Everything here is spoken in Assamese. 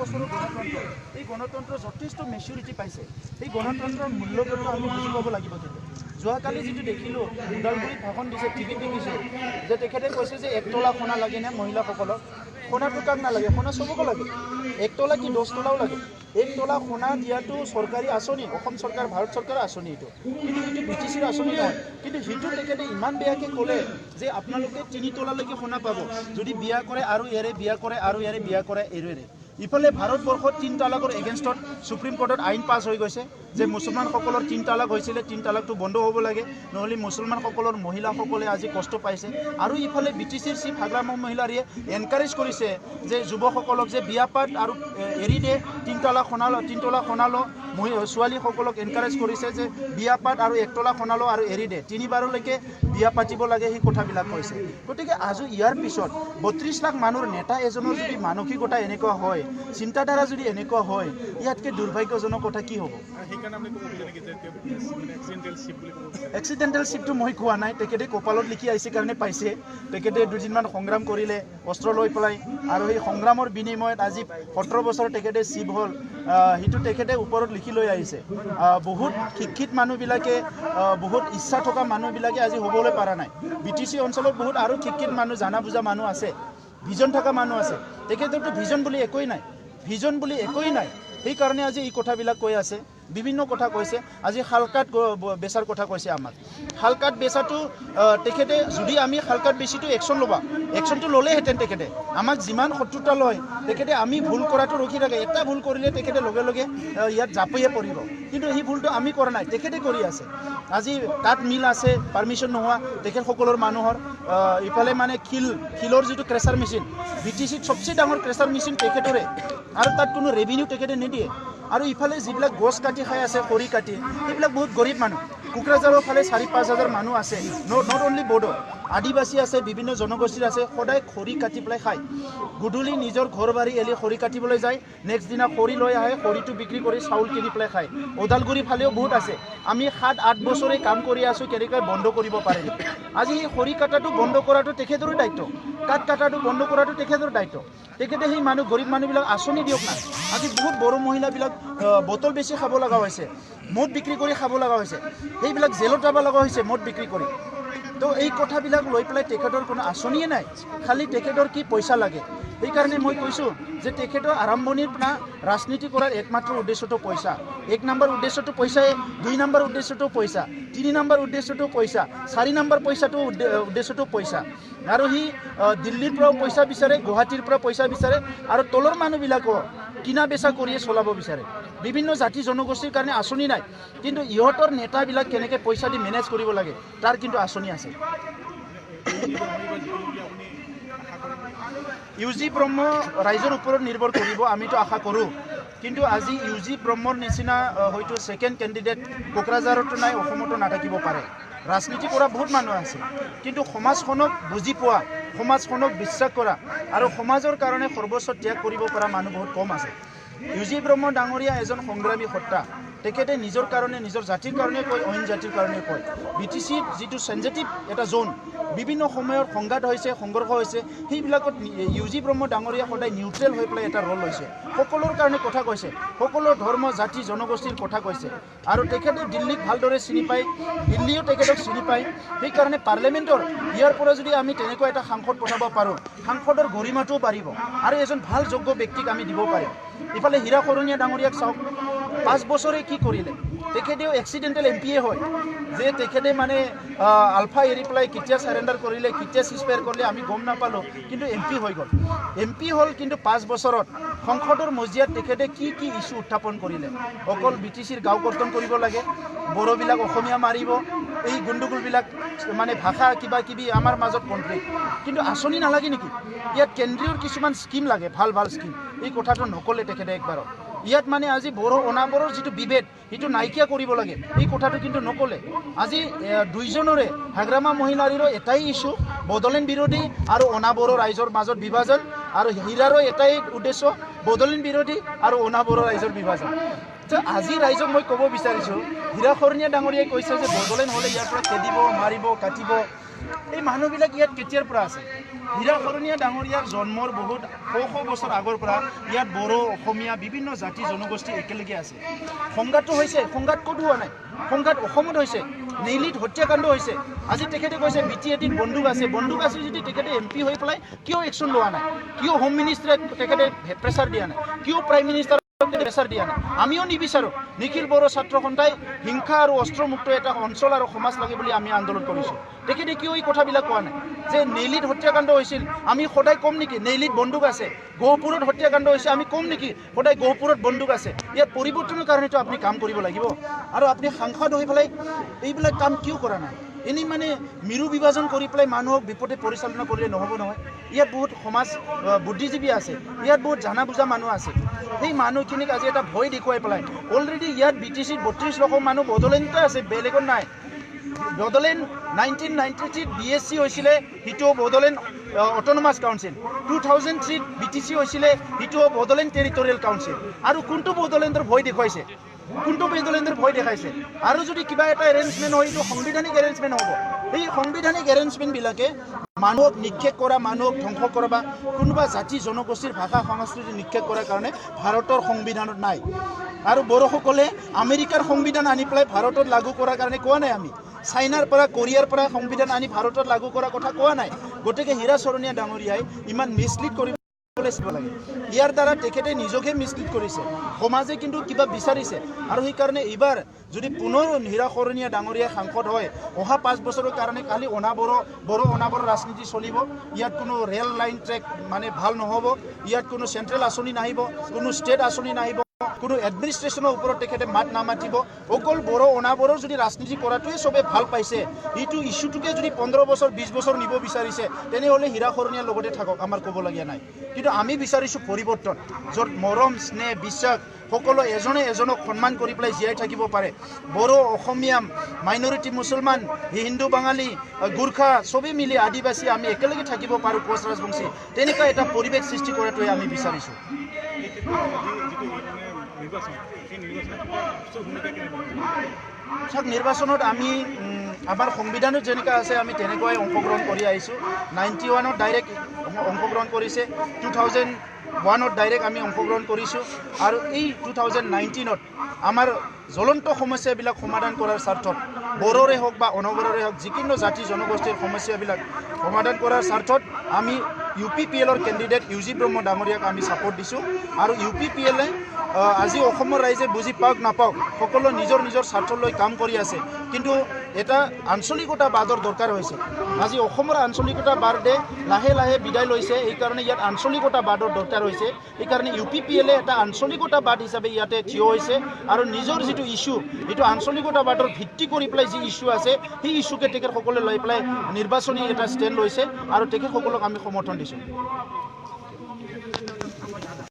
বছৰৰ গণতন্ত্ৰ এই গণতন্ত্ৰ যথেষ্ট মেচিউৰিটি পাইছে এই গণতন্ত্ৰৰ মূল্যবোধটো আমি বুজি পাব লাগিব কিন্তু যোৱাকালি যিটো দেখিলোঁ ওদালগুৰিত ভাষণ দিছে টিভিত দেখিছোঁ যে তেখেতে কৈছে যে 1 তোলা সোণা লাগেনে মহিলাসকলক সোণাটো কাক নালাগে সোণা চবকো লাগে 1 তোলা কি 10 তোলাও লাগে 1 তোলা সোণা দিয়াটো চৰকাৰী আঁচনি অসম চৰকাৰ ভাৰত চৰকাৰৰ আঁচনি এইটো কিন্তু এইটো BTCৰ আঁচনি নহয় কিন্তু সেইটো তেখেতে ইমান বেয়াকৈ ক'লে যে আপোনালোকে 3 তোলালৈকে সোণা পাব যদি বিয়া কৰে আৰু এৰে বিয়া কৰে আৰু এৰে বিয়া কৰে এৰে ইফালে ভাৰতবৰ্ষত 3 তালাকৰ এগেইনষ্টত সুপ্ৰিম কোৰ্টত আইন পাছ হৈ গৈছে যে মুছলমানসকলৰ 3 তালাক হৈছিলে 3 তালাকটো বন্ধ হ'ব লাগে নহ'লে মুছলমানসকলৰ মহিলাসকলে আজি কষ্ট পাইছে আৰু ইফালে BTCৰ চিফ হাগ্ৰাম মহিলাৰীয়ে এনকাৰেজ কৰিছে যে যুৱকসকলক যে বিয়া পাত আৰু এৰি দে 3 তোলা সোণালো ছোৱালীসকলক এনকাৰেজ কৰিছে যে বিয়া পাত আৰু 1 তোলা সোণালো আৰু এৰি দে 3 বাৰলৈকে বিয়া পাতিব লাগে সেই কথাবিলাক কৈছে গতিকে আজি ইয়াৰ পিছত 32 লাখ মানুহৰ নেতা এজনৰ যদি মানসিকতা এনেকুৱা হয় চিন্তাধাৰা যদি এনেকুৱা হয় ইয়াতকৈ দুৰ্ভাগ্যজনক কথা কি হ'ব এক্সিডেণ্টেল শ্বিপটো মই কোৱা নাই তেখেতে কপালত লিখি আহিছে কাৰণে পাইছে তেখেতে দুদিনমান সংগ্ৰাম কৰিলে অস্ত্ৰ লৈ পেলাই আৰু সেই সংগ্ৰামৰ বিনিময়ত আজি 17 বছৰ তেখেতে শ্বিপ হ'ল সেইটো তেখেতে ওপৰত লিখি লৈ আহিছে বহুত শিক্ষিত মানুহবিলাকে বহুত ইচ্ছা থকা মানুহবিলাকে আজি হ'বলৈ পৰা নাই BTC অঞ্চলত বহুত আৰু শিক্ষিত মানুহ জানা বুজা মানুহ আছে ভিজন থকা মানুহ আছে তেখেতৰতো ভিজন বুলি একোৱেই নাই সেইকাৰণে আজি এই কথাবিলাক কৈ আছে বিভিন্ন কথা কৈছে আজি শালকাট বেচাৰ কথা কৈছে আমাক শালকাট বেচাটো তেখেতে যদি আমি শালকাট বেচিটো একশ্যন ল'বা একশ্যনটো ল'লেহেঁতেন তেখেতে আমাক যিমান শত্ৰুতা লয় তেখেতে আমি ভুল কৰাটো ৰখি থাকে এটা ভুল কৰিলে তেখেতে লগে লগে ইয়াত জাপিয়ে পৰিব কিন্তু সেই ভুলটো আমি কৰা নাই তেখেতে কৰি আছে আজি তাত মিল আছে পাৰ্মিশ্যন নোহোৱা তেখেতসকলৰ মানুহৰ ইফালে মানে শিলৰ যিটো ক্ৰেচাৰ মেচিন BTCত চবচে ডাঙৰ ক্ৰেচাৰ মেচিন তেখেতৰে আৰু তাত কোনো ৰেভিনিউ তেখেতে নিদিয়ে আৰু ইফালে যিবিলাক গছ কাটি খাই আছে খৰি কাটি সেইবিলাক বহুত গৰীব মানুহ কোকৰাঝাৰৰ ফালে 4-5 হাজাৰ মানুহ আছে নট অনলি বড়ো আদিবাসী আছে বিভিন্ন জনগোষ্ঠীৰ আছে সদায় খৰি কাটি পেলাই খায় গধূলি নিজৰ ঘৰ বাৰী এলি খৰি কাটিবলৈ যায় নেক্সট দিনা খৰি লৈ আহে খৰিটো বিক্ৰী কৰি চাউল কিনি পেলাই খায় ওদালগুৰি ফালেও বহুত আছে আমি 7-8 বছৰে কাম কৰি আছোঁ কেনেকৈ বন্ধ কৰিব পাৰিম আজি সেই খৰি কটাটো বন্ধ কৰাটো তেখেতৰে দায়িত্ব কাঠ কটাটো বন্ধ কৰাটো তেখেতৰ দায়িত্ব তেখেতে সেই মানুহ গৰীব মানুহবিলাক আঁচনি দিয়ক না আজি বহুত বড়ো মহিলাবিলাক বটল বেছি খাব লগা হৈছে মদ বিক্ৰী কৰি খাব লগা হৈছে সেইবিলাক জেলত যাব লগা হৈছে মদ বিক্ৰী কৰি তো এই কথাবিলাক লৈ পেলাই তেখেতৰ কোনো আঁচনিয়ে নাই খালি তেখেতৰ কি পইচা লাগে সেইকাৰণে মই কৈছোঁ যে তেখেতৰ আৰম্ভণিৰ পৰা ৰাজনীতি কৰাৰ একমাত্ৰ উদ্দেশ্যটো পইচা 1 নম্বৰ উদ্দেশ্যটো পইচাই 2 নম্বৰ উদ্দেশ্যটো পইচা 3 নম্বৰ উদ্দেশ্যটো পইচা 4 নম্বৰ উদ্দেশ্যটো পইচা আৰু সি দিল্লীৰ পৰাও পইচা বিচাৰে গুৱাহাটীৰ পৰা পইচা বিচাৰে আৰু তলৰ মানুহবিলাকো কিনা বেচা কৰিয়ে চলাব বিচাৰে বিভিন্ন জাতি জনগোষ্ঠীৰ কাৰণে আঁচনি নাই কিন্তু ইহঁতৰ নেতাবিলাক কেনেকৈ পইচা দি মেনেজ কৰিব লাগে তাৰ কিন্তু আঁচনি আছে UG ব্ৰহ্ম ৰাইজৰ ওপৰত নিৰ্ভৰ কৰিব আমিতো আশা কৰোঁ কিন্তু আজি UG ব্ৰহ্মৰ নিচিনা হয়তো ছেকেণ্ড কেণ্ডিডেট কোকৰাঝাৰতো নাই অসমতো নাথাকিব পাৰে ৰাজনীতি কৰা বহুত মানুহ আছে কিন্তু সমাজখনক বুজি পোৱা সমাজখনক বিশ্বাস কৰা আৰু সমাজৰ কাৰণে সৰ্বোচ্চ ত্যাগ কৰিব পৰা মানুহ বহুত কম আছে UG ব্ৰহ্ম ডাঙৰীয়া এজন সংগ্ৰামী সত্তা তেখেতে নিজৰ কাৰণে নিজৰ জাতিৰ কাৰণে কয় অইন জাতিৰ কাৰণে কয় BTC যিটো সেনজিটিভ এটা জোন বিভিন্ন সময়ত সংঘাত হৈছে সংঘৰ্ষ হৈছে সেইবিলাকত UG ব্ৰহ্ম ডাঙৰীয়া সদায় নিউট্ৰেল হৈ পেলাই এটা ৰোল লৈছে সকলোৰ কাৰণে কথা কৈছে সকলো ধৰ্ম জাতি জনগোষ্ঠীৰ কথা কৈছে আৰু তেখেতে দিল্লীক ভালদৰে চিনি পায় দিল্লীও তেখেতক চিনি পায় সেইকাৰণে পাৰ্লিমেণ্টৰ ইয়াৰ পৰা যদি আমি তেনেকুৱা এটা সাংসদ পঠাব পাৰোঁ সাংসদৰ গৰিমাটোও বাঢ়িব আৰু এজন ভাল যোগ্য ব্যক্তিক আমি দিব পাৰিম ইফালে হীৰা কৰণীয়া ডাঙৰীয়াক চাওক 5 বছৰে কি কৰিলে তেখেতেও এক্সিডেণ্টেল MPয়ে হয় যে তেখেতে মানে আলফা এৰি পেলাই কেতিয়া সাৰেণ্ডাৰ কৰিলে কেতিয়া চিজফায়াৰ কৰিলে আমি গম নাপালোঁ কিন্তু MP হৈ গ'ল MP হ'ল কিন্তু 5 বছৰত সংসদৰ মজিয়াত তেখেতে কি ইছ্যু উত্থাপন কৰিলে অকল BTCৰ গাঁও কৰ্তন কৰিব লাগে বড়োবিলাক অসমীয়া মাৰিব এই গুণ্ডগোলবিলাক মানে ভাষা কিবা কিবি আমাৰ মাজত কনফ্লিক্ট কিন্তু আঁচনি নালাগে নেকি ইয়াত কেন্দ্ৰীয় কিছুমান স্কিম লাগে ভাল স্কিম এই কথাটো নক'লে তেখেতে একবাৰ ইয়াত মানে আজি বড়ো অনাবড়োৰ যিটো বিভেদ সেইটো নাইকিয়া কৰিব লাগে এই কথাটো কিন্তু নক'লে আজি দুইজনৰে হাগ্ৰামা মহিলাৰীৰো এটাই ইছ্যু বড়োলেণ্ড বিৰোধী আৰু অনাবড়ো ৰাইজৰ মাজত বিভাজন আৰু হীৰাৰো এটাই উদ্দেশ্য বড়োলেণ্ড বিৰোধী আৰু অনাবড়ো ৰাইজৰ বিভাজন তো আজি ৰাইজক মই ক'ব বিচাৰিছোঁ হীৰা কৰণীয়া ডাঙৰীয়াই কৈছে যে বড়োলেণ্ড হ'লে ইয়াৰ পৰা খেদিব মাৰিব কাটিব এই মানুহবিলাক ইয়াত কেতিয়াৰ পৰা আছে হীৰা শৰণীয়া ডাঙৰীয়াৰ জন্মৰ বহুত শ বছৰ আগৰ পৰা ইয়াত বড়ো অসমীয়া বিভিন্ন জাতি জনগোষ্ঠী একেলগে আছে সংঘাতটো হৈছে সংঘাত ক'ত হোৱা নাই সংঘাত অসমত হৈছে নেইলিত হত্যাকাণ্ড হৈছে আজি তেখেতে কৈছে BT-80 বন্দুক আছে যদি তেখেতে MP হৈ পেলাই কিয় একশ্যন লোৱা নাই কিয় হোম মিনিষ্টাৰে তেখেতে প্ৰেছাৰ দিয়া নাই কিয় প্ৰাইম মিনিষ্টাৰ প্ৰেছাৰ দিয়া নাই আমিও নিবিচাৰোঁ নিখিল বড়ো ছাত্ৰ সন্থাই হিংসা আৰু অস্ত্ৰমুক্ত এটা অঞ্চল আৰু সমাজ লাগে বুলি আমি আন্দোলন কৰিছোঁ তেখেতে কিয় এই কথাবিলাক কোৱা নাই যে নেইলিত হত্যাকাণ্ড হৈছিল আমি সদায় কম নেকি নেইলিত বন্দুক আছে গহপুৰত হত্যাকাণ্ড হৈছে আমি কম নেকি সদায় গহপুৰত বন্দুক আছে ইয়াত পৰিৱৰ্তনৰ কাৰণেতো আপুনি কাম কৰিব লাগিব আৰু আপুনি সাংসদ হৈ পেলাই এইবিলাক কাম কিয় কৰা নাই এনেই মানে মিৰু বিভাজন কৰি পেলাই মানুহক বিপদে পৰিচালনা কৰিলে নহ'ব নহয় ইয়াত বহুত সমাজ বুদ্ধিজীৱী আছে ইয়াত বহুত জানা বুজা মানুহ আছে সেই মানুহখিনিক আজি এটা ভয় দেখুৱাই পেলাই অলৰেডি ইয়াত BTC-ত 32 লাখ মানুহ বড়োলেণ্ডতে আছে বেলেগত নাই বড়োলেণ্ড 1993 BSC হৈছিলে সিটো বড়োলেণ্ড অট'নমাছ কাউন্সিল 2003 BTC হৈছিলে সিটো বড়োলেণ্ড টেৰিটৰিয়েল কাউন্সিল আৰু কোনটো বড়োলেণ্ডৰ ভয় দেখুৱাইছে কোনটো বড়োলেণ্ডৰ ভয় দেখাইছে আৰু যদি কিবা এটা এৰেঞ্জমেণ্ট হয় এইটো সাংবিধানিক এৰেঞ্জমেণ্ট হ'ব এই সাংবিধানিক এৰেঞ্জমেণ্টবিলাকে মানুহক নিক্ষেপ কৰা মানুহক ধ্বংস কৰা বা কোনোবা জাতি জনগোষ্ঠীৰ ভাষা সংস্কৃতি নিক্ষেপ কৰাৰ কাৰণে ভাৰতৰ সংবিধানত নাই আৰু বড়োসকলে আমেৰিকাৰ সংবিধান আনি পেলাই ভাৰতত লাগু কৰাৰ কাৰণে কোৱা নাই আমি চাইনাৰ পৰা কোৰিয়াৰ পৰা সংবিধান আনি ভাৰতত লাগু কৰাৰ কথা কোৱা নাই গতিকে হীৰা শৰণীয়া ডাঙৰীয়াই ইমান মিছলিড কৰিব লাগে ইয়াৰ দ্বাৰা তেখেতে নিজকে মিছলিড কৰিছে সমাজে কিন্তু কিবা বিচাৰিছে আৰু সেইকাৰণে এইবাৰ যদি পুনৰ হীৰা শৰণীয়া ডাঙৰীয়া সাংসদ হয় অহা 5 বছৰৰ কাৰণে খালি বড়ো অনাবড়ো ৰাজনীতি চলিব ইয়াত কোনো ৰেল লাইন ট্ৰেক মানে ভাল নহ'ব ইয়াত কোনো চেণ্ট্ৰেল আঁচনি নাহিব কোনো ষ্টেট আঁচনি নাহিব কোনো এডমিনিষ্ট্ৰেশ্যনৰ ওপৰত তেখেতে মাত নামাতিব অকল বড়ো অনাবড়োৰ যদি ৰাজনীতি কৰাটোৱে চবে ভাল পাইছে এইটো ইছ্যুটোকে যদি 15 বছৰ 20 বছৰ নিব বিচাৰিছে তেনেহ'লে হীৰা শৰণীয়াৰ লগতে থাকক আমাৰ ক'বলগীয়া নাই কিন্তু আমি বিচাৰিছোঁ পৰিৱৰ্তন য'ত মৰম স্নেহ বিশ্বাস সকলো এজনে এজনক সন্মান কৰি পেলাই জীয়াই থাকিব পাৰে বড়ো অসমীয়া মাইনৰিটি মুছলমান হিন্দু বাঙালী গোৰ্খা চবেই মিলি আদিবাসী আমি একেলগে থাকিব পাৰোঁ কোচ ৰাজবংশী তেনেকুৱা এটা পৰিৱেশ সৃষ্টি কৰাটোৱে আমি বিচাৰিছোঁ নিৰ্বাচনত আমি আমাৰ সংবিধানত যেনেকৈ আছে আমি তেনেকুৱাই অংশগ্ৰহণ কৰি আহিছোঁ 91ত ডাইৰেক্ট অংশগ্ৰহণ কৰিছে 2001ত ডাইৰেক্ট আমি অংশগ্ৰহণ কৰিছোঁ আৰু এই 2019ত আমাৰ জ্বলন্ত সমস্যাবিলাক সমাধান কৰাৰ স্বাৰ্থত বড়োৰে হওক বা অনবড়োৰে হওক যিকোনো জাতি জনগোষ্ঠীৰ সমস্যাবিলাক সমাধান কৰাৰ স্বাৰ্থত আমি UPPL-ৰ কেণ্ডিডেট UG ব্ৰহ্ম ডাঙৰীয়াক আমি ছাপোৰ্ট দিছোঁ আৰু UPPL-এ আজি অসমৰ ৰাইজে বুজি পাওক নাপাওক সকলো নিজৰ নিজৰ স্বাৰ্থলৈ কাম কৰি আছে কিন্তু এটা আঞ্চলিকতাবাদৰ দৰকাৰ হৈছে আজি অসমৰ আঞ্চলিকতাবাদে লাহে লাহে বিদায় লৈছে এইকাৰণে ইয়াত আঞ্চলিকতাবাদৰ দৰকাৰ হৈছে এইকাৰণে UPPL-এ এটা আঞ্চলিকতাবাদ হিচাপে ইয়াতে থিয় হৈছে আৰু নিজৰ যিটো ইস্যু এইটো আঞ্চলিকতাবাদৰ ভিত্তি কৰি পেলাই যি ইস্যু আছে সেই ইস্যুকে তেখেতসকলে লৈ পেলাই নিৰ্বাচনী এটা ষ্টেণ্ড লৈছে আৰু তেখেতসকলক আমি সমৰ্থন দিছোঁ